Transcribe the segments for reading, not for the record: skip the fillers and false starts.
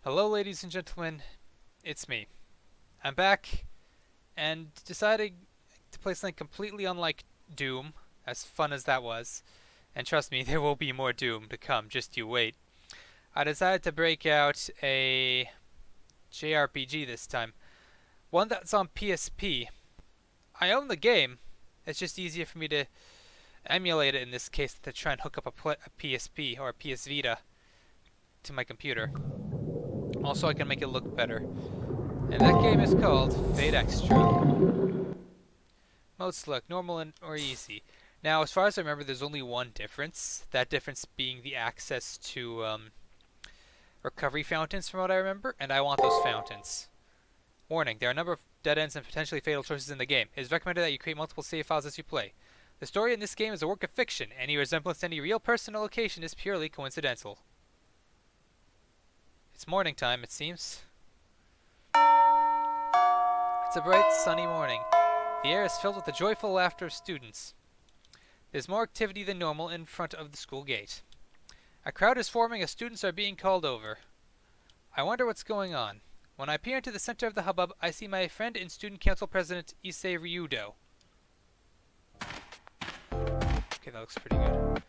Hello, ladies and gentlemen. It's me. I'm back and decided to play something completely unlike Doom, as fun as that was. And trust me, there will be more Doom to come, just you wait. I decided to break out a JRPG this time. One that's on PSP. I own the game. It's just easier for me to emulate it in this case than to try and hook up a PSP or a PS Vita to my computer. Also, I can make it look better. And that game is called Fate Extra. Mode select, normal or easy. Now, as far as I remember, there's only one difference. That difference being the access to recovery fountains, from what I remember, and I want those fountains. Warning, there are a number of dead ends and potentially fatal choices in the game. It is recommended that you create multiple save files as you play. The story in this game is a work of fiction. Any resemblance to any real person or location is purely coincidental. It's morning time, it seems. It's a bright, sunny morning. The air is filled with the joyful laughter of students. There's more activity than normal in front of the school gate. A crowd is forming as students are being called over. I wonder what's going on. When I peer into the center of the hubbub, I see my friend and student council president, Issei Ryudo. Okay, that looks pretty good.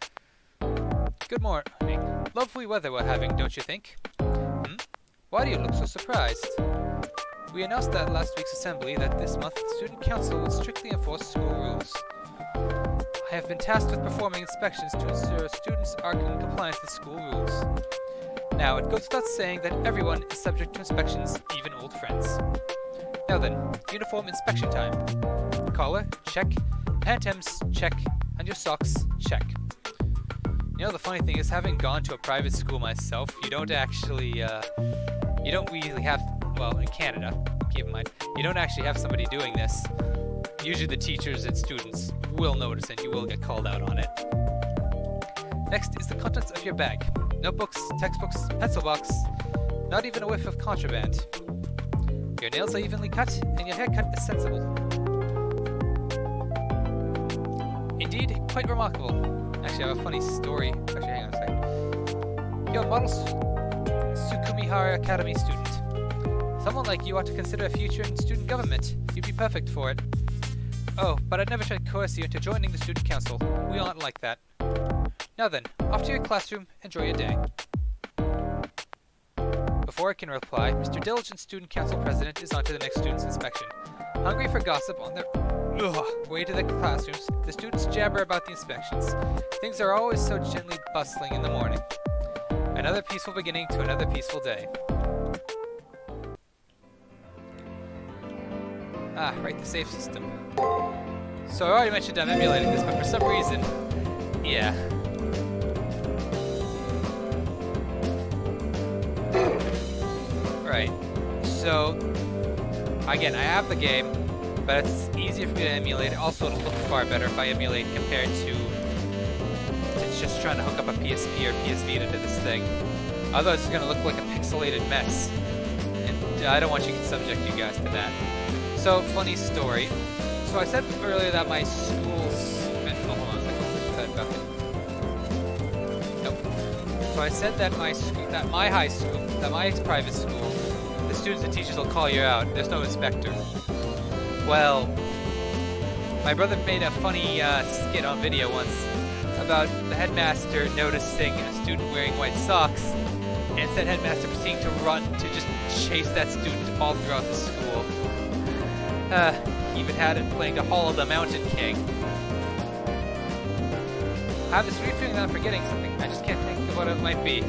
Good morning. Lovely weather we're having, don't you think? Why do you look so surprised? We announced at last week's assembly that this month the student council will strictly enforce school rules. I have been tasked with performing inspections to ensure students are in compliance with school rules. Now, it goes without saying that everyone is subject to inspections, even old friends. Now then, uniform inspection time. Collar, check. Pantams, check. And your socks, check. You know, the funny thing is, having gone to a private school myself, you don't actually, you don't really have, well, in Canada, keep in mind, you don't actually have somebody doing this. Usually the teachers and students will notice and you will get called out on it. Next is the contents of your bag. Notebooks, textbooks, pencil box, not even a whiff of contraband. Your nails are evenly cut and your haircut is sensible. Indeed, quite remarkable. Actually, I have a funny story. Actually, hang on a second. You're a model Sukumihara Academy student. Someone like you ought to consider a future in student government. You'd be perfect for it. Oh, but I'd never try to coerce you into joining the student council. We aren't like that. Now then, off to your classroom. Enjoy your day. Before I can reply, Mr. Diligent Student Council President is on to the next student's inspection. Hungry for gossip on their way to the classrooms, the students jabber about the inspections. Things are always so gently bustling in the morning. Another peaceful beginning to another peaceful day. Ah, right, the save system. So I already mentioned I'm emulating this, but for some reason, yeah. Right, so, again, I have the game, but it's easier for me to emulate it. Also, it'll look far better if I emulate compared to just trying to hook up a PSP or PS Vita to this thing. Otherwise, it's going to look like a pixelated mess. And I don't want you to subject you guys to that. So, funny story. So I said earlier that my school's... Oh, hold on a second. Nope. So I said that my high school, that my private school, the students and teachers will call you out. There's no inspector. Well, my brother made a funny skit on video once about the headmaster noticing a student wearing white socks, and said headmaster proceeding to run to just chase that student all throughout the school. He even had it playing the Hall of the Mountain King. I have this weird feeling that I'm forgetting something. I just can't think of what it might be.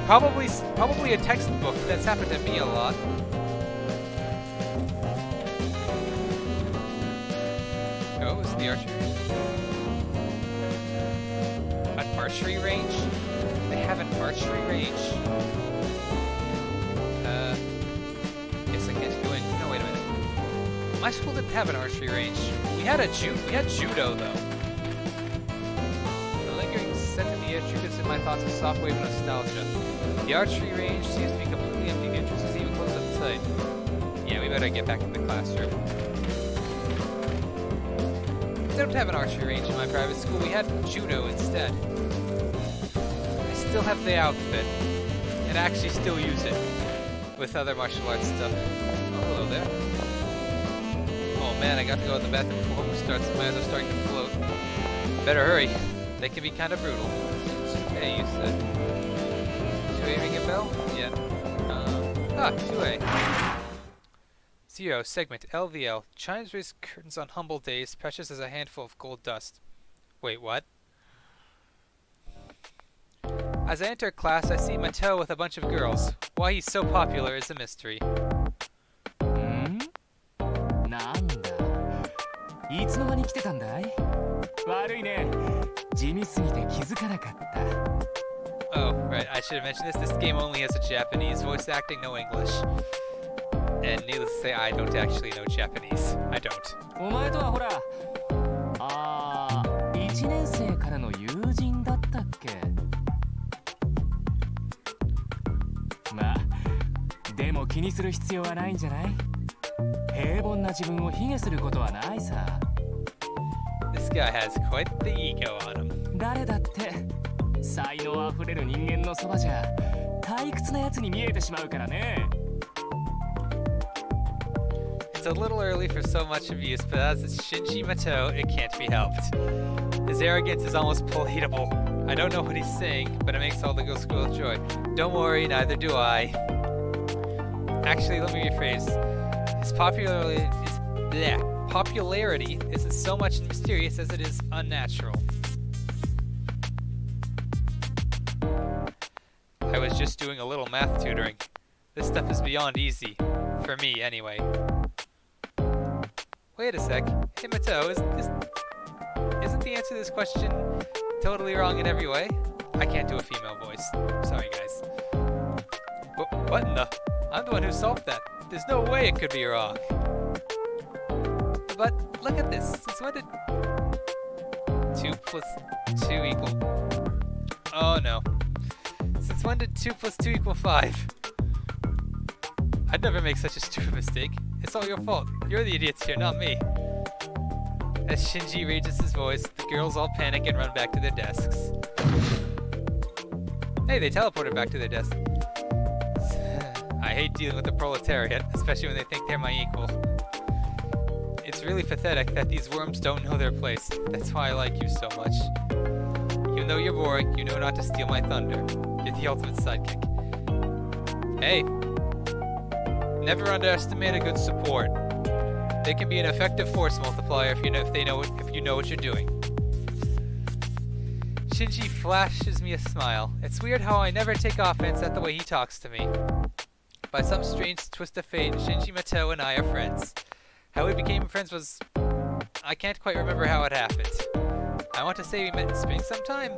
Probably a textbook. That's happened to me a lot. Oh, is the archery? An archery range? They have an archery range? Guess I can't go in. No, wait a minute. My school didn't have an archery range. We had judo though. The lingering scent of the air triggers in my thoughts a soft wave of nostalgia. The archery range seems to be completely empty. The entrance is even closed up tight. Yeah, we better get back in the classroom. They don't have an archery range in my private school. We had judo instead. I still have the outfit. can actually still use it with other martial arts stuff. Oh, hello there. Oh man, I got to go to the bathroom before homework starts. My eyes are starting to float. Better hurry. They can be kind of brutal. Hey, you said 2A ring a bell? Yeah. 2A. 0. Segment LVL. Chimes raise curtains on humble days, precious as a handful of gold dust. Wait, what? As I enter class, I see Mateo with a bunch of girls. Why he's so popular is a mystery. Hmm? なんだ。いつの間に来てたんだい？悪いね。地味すぎて気づかなかった。Oh, right. I should have mentioned this. This game only has a Japanese voice acting, no English. And needless to say, I don't actually know Japanese. I don't. お前とはほら、1年生からの友人だったっけ？まあ、でも気にする必要はないんじゃない？平凡な自分を卑下することはないさ。This guy has quite the ego on him. 誰だって才能あふれる人間のそばじゃ退屈なやつに見えてしまうからね。It's a little early for so much abuse, but as it's Shinji Mateo, it can't be helped. His arrogance is almost palatable. I don't know what he's saying, but it makes all the girls squeal with joy. Don't worry, neither do I. Actually, let me rephrase. His popularity isn't so much mysterious as it is unnatural. I was just doing a little math tutoring. This stuff is beyond easy. For me, anyway. Wait a sec. Hey, Mateo, isn't the answer to this question totally wrong in every way? I can't do a female voice. Sorry, guys. What in the... I'm the one who solved that. There's no way it could be wrong. But look at this. Since when did 2 plus 2 equal... Oh no. Since when did 2 plus 2 equal 5? I'd never make such a stupid mistake. It's all your fault. You're the idiots here, not me. As Shinji raises his voice, the girls all panic and run back to their desks. Hey, they teleported back to their desks. I hate dealing with the proletariat, especially when they think they're my equal. It's really pathetic that these worms don't know their place. That's why I like you so much. Even though you're boring, you know not to steal my thunder. You're the ultimate sidekick. Hey. Never underestimate a good support. They can be an effective force multiplier if you know what you're doing. Shinji flashes me a smile. It's weird how I never take offense at the way he talks to me. By some strange twist of fate, Shinji Mateo and I are friends. How we became friends was... I can't quite remember how it happened. I want to say we met in spring sometime.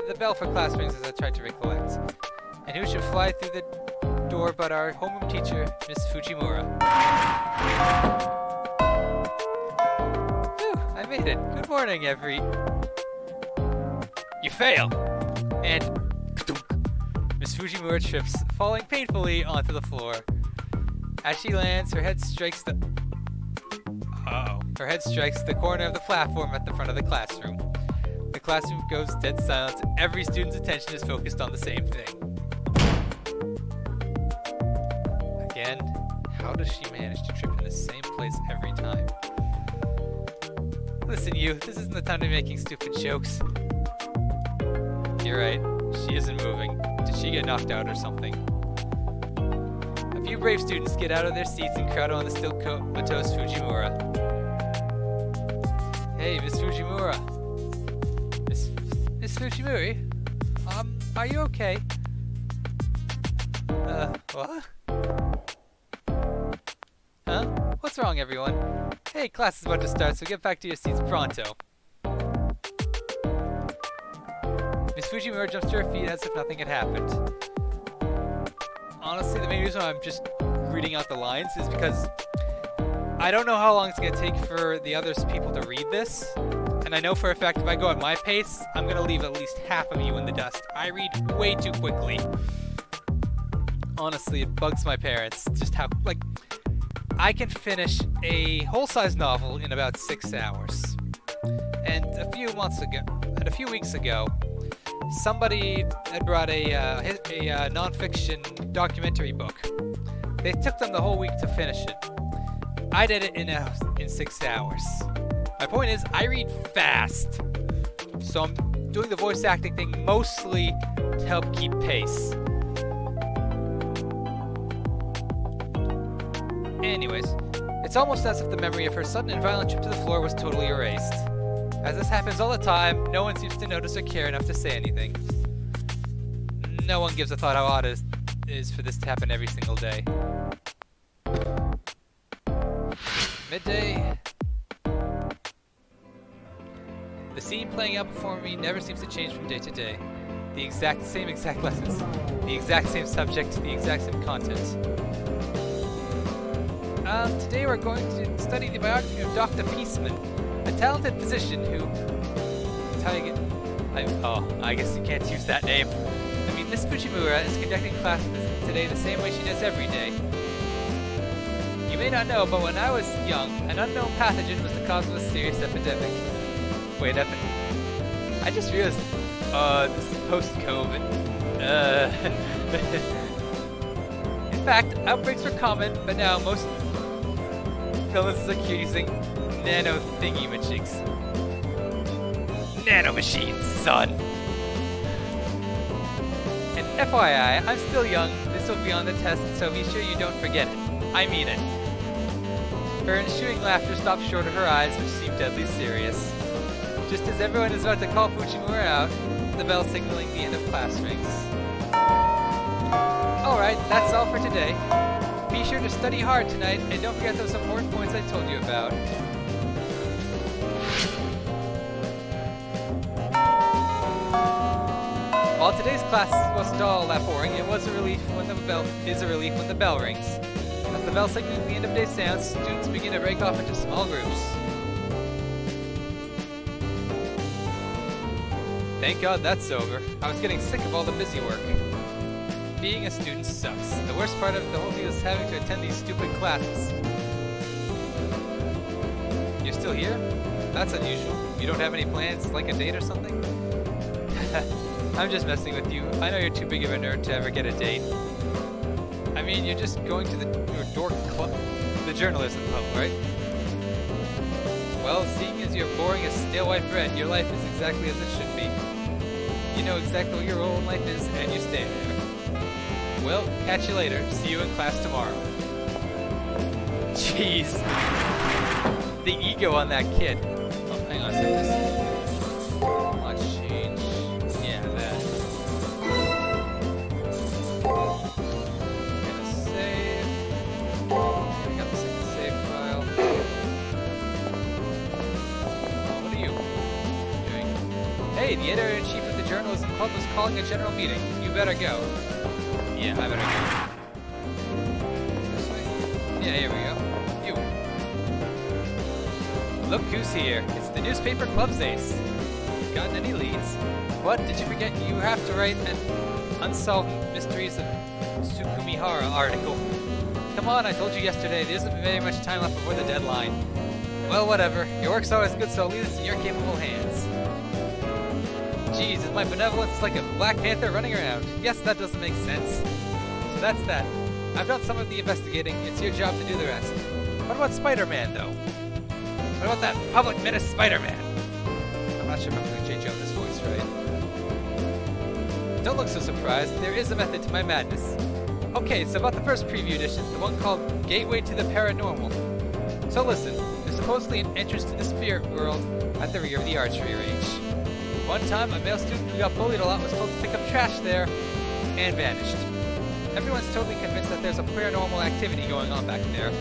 The bell for class rings as I tried to recollect. And who should fly through the door but our homeroom teacher, Miss Fujimura. Whew, I made it. Good morning, You fail! And... Miss Fujimura trips, falling painfully onto the floor. As she lands, her head strikes the... Her head strikes the corner of the platform at the front of the classroom. The classroom goes dead silent. Every student's attention is focused on the same thing. Again, how does she manage to trip in the same place every time? Listen, you, this isn't the time to be making stupid jokes. You're right, she isn't moving. Did she get knocked out or something? A few brave students get out of their seats and crowd on the still comatose Fujimura. Hey, Miss Fujimura. Miss Fujimura? Are you okay? What? Huh? What's wrong, everyone? Hey, class is about to start, so get back to your seats pronto. Miss Fujimura jumps to her feet as if nothing had happened. Honestly, the main reason why I'm just reading out the lines is because I don't know how long it's going to take for the other people to read this. And I know for a fact if I go at my pace, I'm going to leave at least half of you in the dust. I read way too quickly. Honestly, it bugs my parents just how, like, I can finish a whole-size novel in about 6 hours. And a few weeks ago, somebody had brought a non-fiction documentary book. They took them the whole week to finish it. I did it in 6 hours. My point is, I read fast, so I'm doing the voice acting thing mostly to help keep pace. Anyways, it's almost as if the memory of her sudden and violent trip to the floor was totally erased. As this happens all the time, no one seems to notice or care enough to say anything. No one gives a thought how odd it is for this to happen every single day. Midday. The scene playing out before me never seems to change from day to day. The same exact lessons, the exact same subject, the exact same content. Today we're going to study the biography of Dr. Peaceman, a talented physician who... I guess you can't use that name. I mean, Miss Fujimura is conducting class today the same way she does every day. You may not know, but when I was young, an unknown pathogen was the cause of a serious epidemic. Wait, I just realized... this is post-COVID. In fact, outbreaks were common, but now most illnesses are using nano thingy-majigs. Nanomachines, son! And FYI, I'm still young, this will be on the test, so be sure you don't forget it. I mean it. Her ensuing laughter stopped short of her eyes, which seemed deadly serious. Just as everyone is about to call Fujimura out, the bell signaling the end of class rings. Alright, that's all for today. Be sure to study hard tonight, and don't forget those important points I told you about. While today's class wasn't all that boring, it was a relief when the bell rings. As the bell signaling the end of day sounds, students begin to break off into small groups. Thank God that's over. I was getting sick of all the busy work. Being a student sucks. The worst part of the whole deal is having to attend these stupid classes. You're still here? That's unusual. You don't have any plans, like a date or something? I'm just messing with you. I know you're too big of a nerd to ever get a date. I mean, you're just going to your dork club, the journalism club, right? Well, seeing as you're boring as stale white bread, your life is exactly as it should be. You know exactly what your role in life is, and you stay there. Well, catch you later. See you in class tomorrow. Jeez. The ego on that kid. Oh, hang on a second. Let's change. Yeah, that. Gonna save. I got the second save file. Oh, what are you doing? Hey, the editor-in-chief of the journalism club was calling a general meeting. You better go. Yeah, I better go. This way? Yeah, here we go. You. Look who's here. It's the newspaper club's ace. Gotten any leads? What? Did you forget you have to write an Unsolved Mysteries of Sukumihara article? Come on, I told you yesterday, there isn't very much time left before the deadline. Well, whatever. Your work's always good, so I'll leave this in your capable hands. Jeez, is my benevolence like a Black Panther running around? Yes, that doesn't make sense. So that's that. I've done some of the investigating. It's your job to do the rest. What about Spider-Man, though? What about that public menace Spider-Man? I'm not sure if I'm going to change out this voice, right? Don't look so surprised. There is a method to my madness. Okay, so about the first preview edition, the one called Gateway to the Paranormal. So listen, there's supposedly an entrance to the spirit world at the rear of the archery range. One time, a male student who got bullied a lot was told to pick up trash there, and vanished. Everyone's totally convinced that there's a paranormal activity going on back there.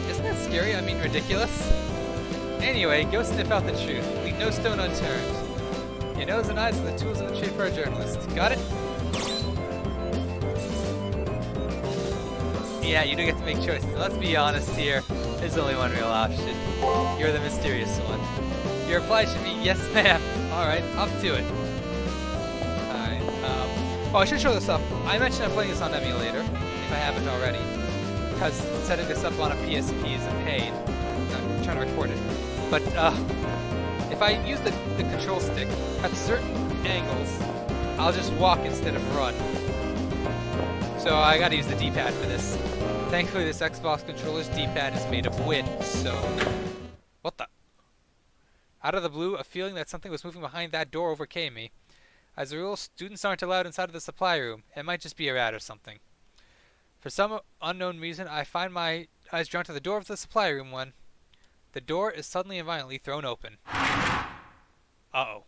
Isn't that scary? I mean, ridiculous? Anyway, go sniff out the truth. Leave no stone unturned. Your nose and eyes are the tools of the trade for a journalist. Got it? Yeah, you do get to make choices. Let's be honest here. There's only one real option. You're the mysterious one. Your reply should be, yes ma'am. Alright, up to it. Alright, oh, I should show this off. I mentioned I'm playing this on emulator, if I haven't already. Because setting this up on a PSP is a pain. I'm trying to record it. But, if if I use the control stick at certain angles, I'll just walk instead of run. So I gotta use the D-pad for this. Thankfully, this Xbox controller's D-pad is made of wood, so... What the? Out of the blue, a feeling that something was moving behind that door overcame me. As a rule, students aren't allowed inside of the supply room. It might just be a rat or something. For some unknown reason, I find my eyes drawn to the door of the supply room when the door is suddenly and violently thrown open. Uh-oh.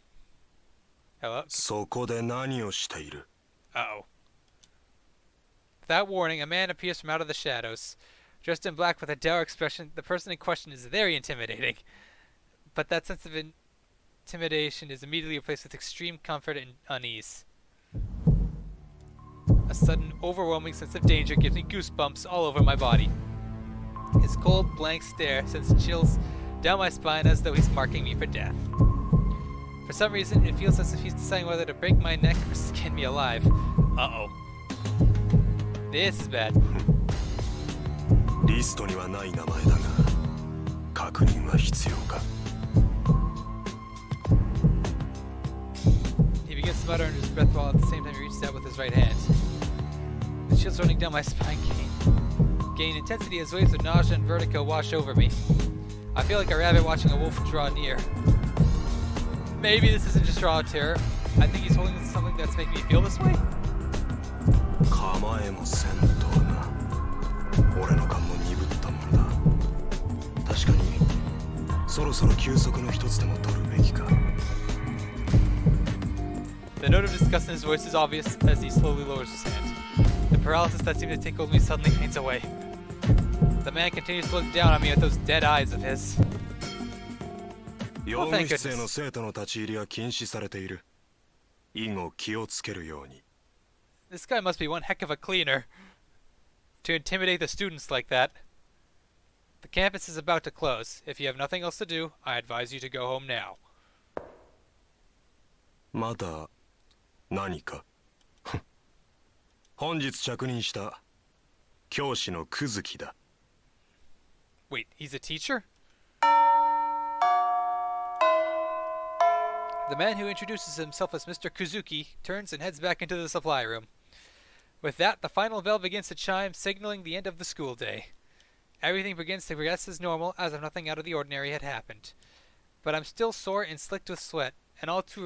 Hello? そこで何をしている? Uh-oh. Without warning, a man appears from out of the shadows. Dressed in black with a dour expression, the person in question is very intimidating. But that sense of intimidation is immediately replaced with extreme comfort and unease. A sudden, overwhelming sense of danger gives me goosebumps all over my body. His cold, blank stare sends chills down my spine as though he's marking me for death. For some reason, it feels as if he's deciding whether to break my neck or skin me alive. Uh-oh. This is bad. リストにはない名前だが、確認は必要か? He begins to mutter under his breath while at the same time he reaches out with his right hand. The chills running down my spine gain intensity as waves of nausea and vertigo wash over me. I feel like a rabbit watching a wolf draw near. Maybe this isn't just raw terror. I think he's holding something that's making me feel this way. 構えもせんとはな。俺の勘も鈍ったものだ。確かに、そろそろ休息の一つでも取るべきか。The note of disgust in his voice is obvious as he slowly lowers his hand. The paralysis that seemed to take hold of me suddenly fades away. The man continues to look down on me with those dead eyes of his. 用務室への生徒の立ち入りは禁止されている。以後気をつけるように。This guy must be one heck of a cleaner. To intimidate the students like that. The campus is about to close. If you have nothing else to do, I advise you to go home now. まだ何か? 本日着任した教師のクズキだ。Wait, he's a teacher? The man who introduces himself as Mr. Kuzuki turns and heads back into the supply room. With that, the final bell begins to chime, signaling the end of the school day. Everything begins to progress as normal, as if nothing out of the ordinary had happened. But I'm still sore and slicked with sweat, an all too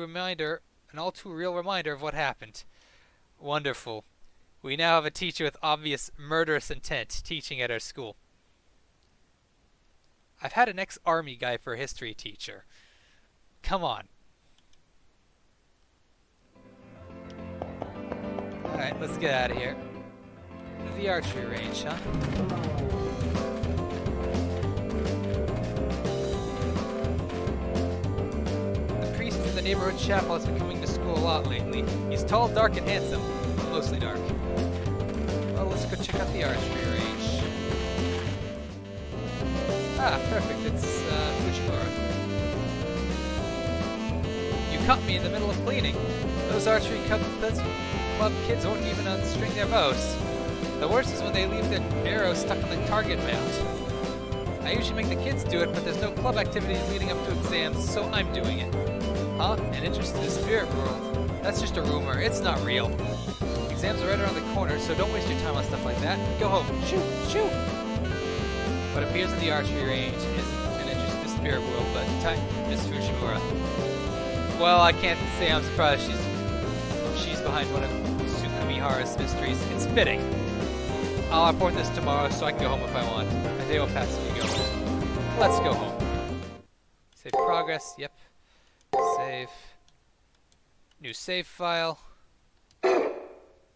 real reminder of what happened. Wonderful. We now have a teacher with obvious murderous intent teaching at our school. I've had an ex-army guy for a history teacher. Come on. Alright, let's get out of here. The archery range, huh? The priest in the neighborhood chapel has been coming to school a lot lately. He's tall, dark, and handsome. Mostly dark. Well, let's go check out the archery range. Ah, perfect. It's Fujimura. You caught me in the middle of cleaning. Those archery club kids won't even unstring their bows. The worst is when they leave their arrows stuck on the target mount. I usually make the kids do it, but there's no club activities leading up to exams, so I'm doing it. Huh? An interest in the spirit world? That's just a rumor. It's not real. Exams are right around the corner, so don't waste your time on stuff like that. Go home. Shoot! Shoot! What appears in the archery range is an interest in the spirit world, but time is Fujimura. Well, I can't say I'm surprised she's behind one of Sukumihara's mysteries. It's fitting. I'll report this tomorrow so I can go home if I want. A day will pass if you go. Let's go home. Save progress. Yep. Save. New save file.